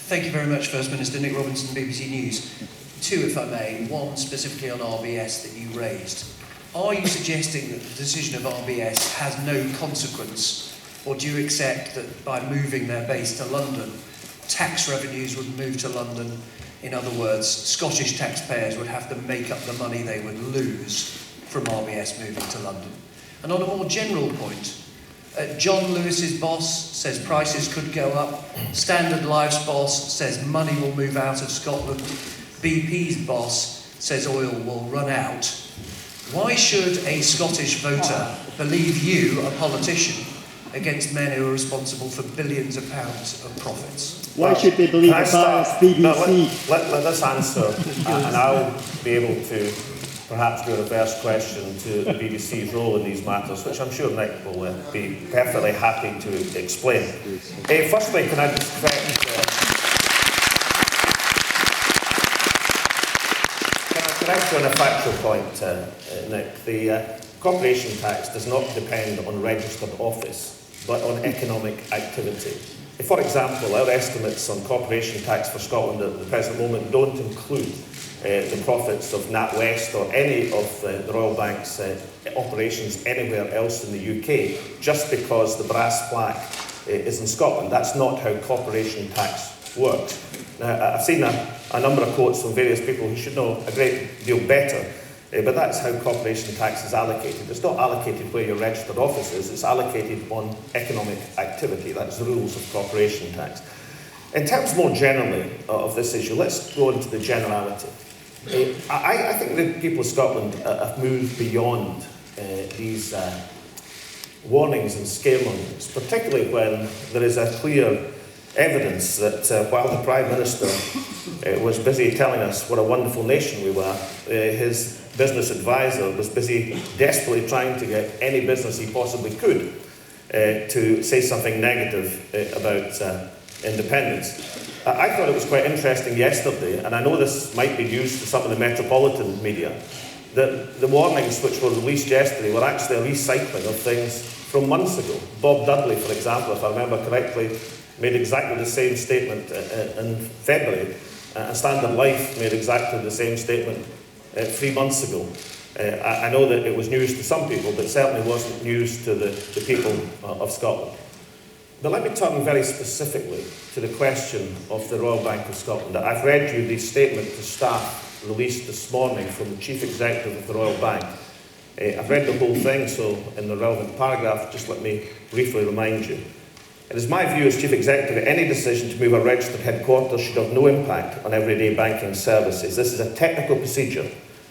Thank you very much, First Minister. Nick Robinson, BBC News. Two, if I may. One specifically on RBS that you raised. Are you suggesting that the decision of RBS has no consequence, or do you accept that by moving their base to London, tax revenues would move to London? In other words, Scottish taxpayers would have to make up the money they would lose from RBS moving to London. And on a more general point, John Lewis's boss says prices could go up. Standard Life's boss says money will move out of Scotland. BP's boss says oil will run out. Why should a Scottish voter believe you, a politician, against men who are responsible for billions of pounds of profits? Why should they believe a biased BBC? No, let us answer, and I'll be able to perhaps do a reverse question to the BBC's role in these matters, which I'm sure Nick will be perfectly happy to explain. Firstly, can I just correct you on a factual point, Nick? The corporation tax does not depend on registered office, but on economic activity. For example, our estimates on corporation tax for Scotland at the present moment don't include the profits of NatWest or any of the Royal Bank's operations anywhere else in the UK, just because the brass plaque is in Scotland. That's not how corporation tax works. Now, I've seen a number of quotes from various people who should know a great deal better, but that's how corporation tax is allocated. It's not allocated where your registered office is, it's allocated on economic activity. That's the rules of corporation tax. In terms more generally of this issue, let's go into the generality. I think the people of Scotland have moved beyond these warnings and scaremongers, particularly when there is a clear evidence that while the Prime Minister was busy telling us what a wonderful nation we were, his business advisor was busy desperately trying to get any business he possibly could to say something negative about independence. I thought it was quite interesting yesterday, and I know this might be news to some of the metropolitan media, that the warnings which were released yesterday were actually a recycling of things from months ago. Bob Dudley, for example, if I remember correctly, made exactly the same statement in February, and Standard Life made exactly the same statement 3 months ago. I know that it was news to some people, but certainly wasn't news to the people of Scotland. But let me turn very specifically to the question of the Royal Bank of Scotland. I've read you the statement to staff released this morning from the Chief Executive of the Royal Bank. I've read the whole thing, so in the relevant paragraph, just let me briefly remind you. It is my view as Chief Executive that any decision to move a registered headquarters should have no impact on everyday banking services. This is a technical procedure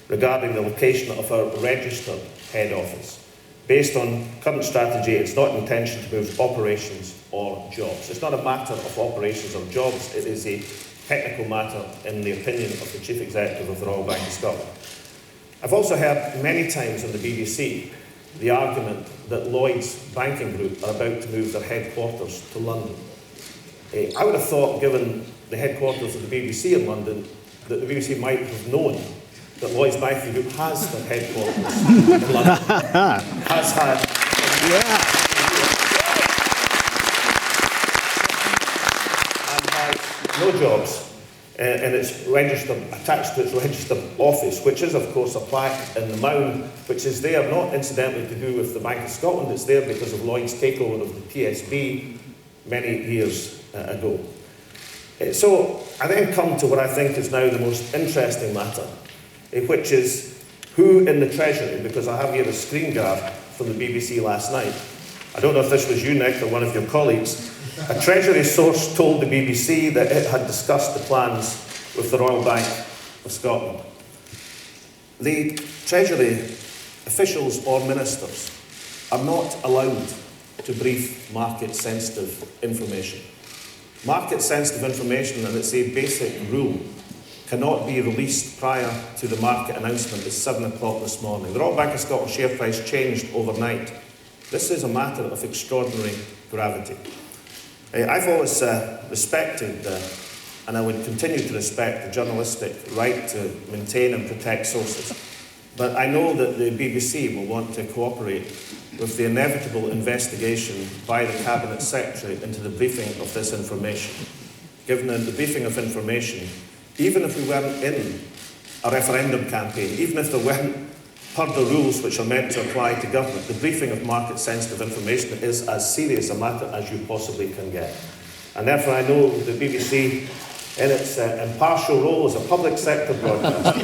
regarding the location of our registered head office. Based on current strategy, it's not intention to move operations or jobs. It's not a matter of operations or jobs, it is a technical matter in the opinion of the Chief Executive of the Royal Bank of Scotland. I've also heard many times on the BBC the argument that Lloyds Banking Group are about to move their headquarters to London. I would have thought, given the headquarters of the BBC in London, that the BBC might have known that Lloyds Banking Group has their headquarters in London, has had and has no jobs and it's registered, attached to its registered office, which is of course a plaque in the Mound, which is there not incidentally to do with the Bank of Scotland, it's there because of Lloyd's takeover of the TSB many years ago. So I then come to what I think is now the most interesting matter, which is who in the Treasury, because I have here a screen grab from the BBC last night. I don't know if this was you, Nick, or one of your colleagues. A Treasury source told the BBC that it had discussed the plans with the Royal Bank of Scotland. The Treasury officials or ministers are not allowed to brief market-sensitive information. Market-sensitive information, and it's a basic rule, cannot be released prior to the market announcement at 7 o'clock this morning. The Royal Bank of Scotland share price changed overnight. This is a matter of extraordinary gravity. I've always respected, and I would continue to respect, the journalistic right to maintain and protect sources. But I know that the BBC will want to cooperate with the inevitable investigation by the Cabinet Secretary into the briefing of this information. given the briefing of information, even if we weren't in a referendum campaign, even if there weren't per the rules which are meant to apply to government, the briefing of market-sensitive information is as serious a matter as you possibly can get. And therefore I know the BBC, in its impartial role as a public sector broadcaster,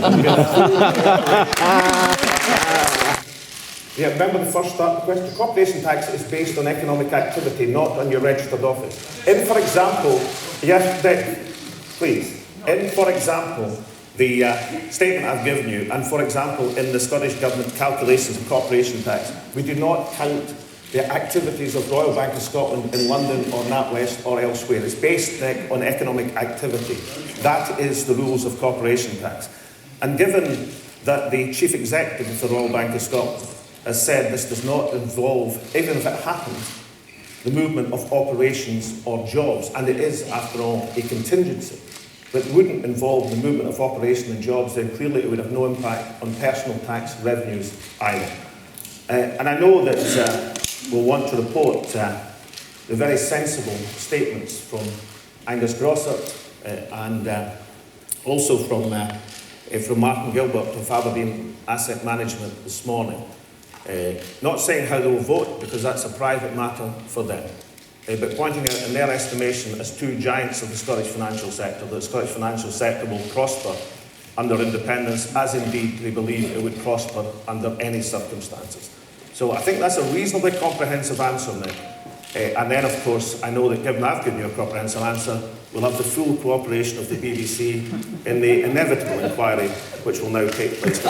yeah, remember the first start of the question? Corporation tax is based on economic activity, not on your registered office. In, for example, yes, Dick, please. In, for example, the statement I've given you, and for example, in the Scottish Government calculations of corporation tax, we do not count the activities of Royal Bank of Scotland in London or NatWest or elsewhere. It's based on economic activity. That is the rules of corporation tax. And given that the Chief Executive of the Royal Bank of Scotland has said this does not involve, even if it happened, the movement of operations or jobs, and it is, after all, a contingency, but wouldn't involve the movement of operation and jobs, then clearly it would have no impact on personal tax revenues either. And I know that we'll want to report the very sensible statements from Angus Grossart and also from Martin Gilbert of Aberdeen Asset Management this morning. Not saying how they will vote, because that's a private matter for them, but pointing out in their estimation as two giants of the Scottish financial sector, that the Scottish financial sector will prosper under independence, as indeed they believe it would prosper under any circumstances. So I think that's a reasonably comprehensive answer now. And then, of course, I know that given I've given you a comprehensive answer, we'll have the full cooperation of the BBC in the inevitable inquiry which will now take place.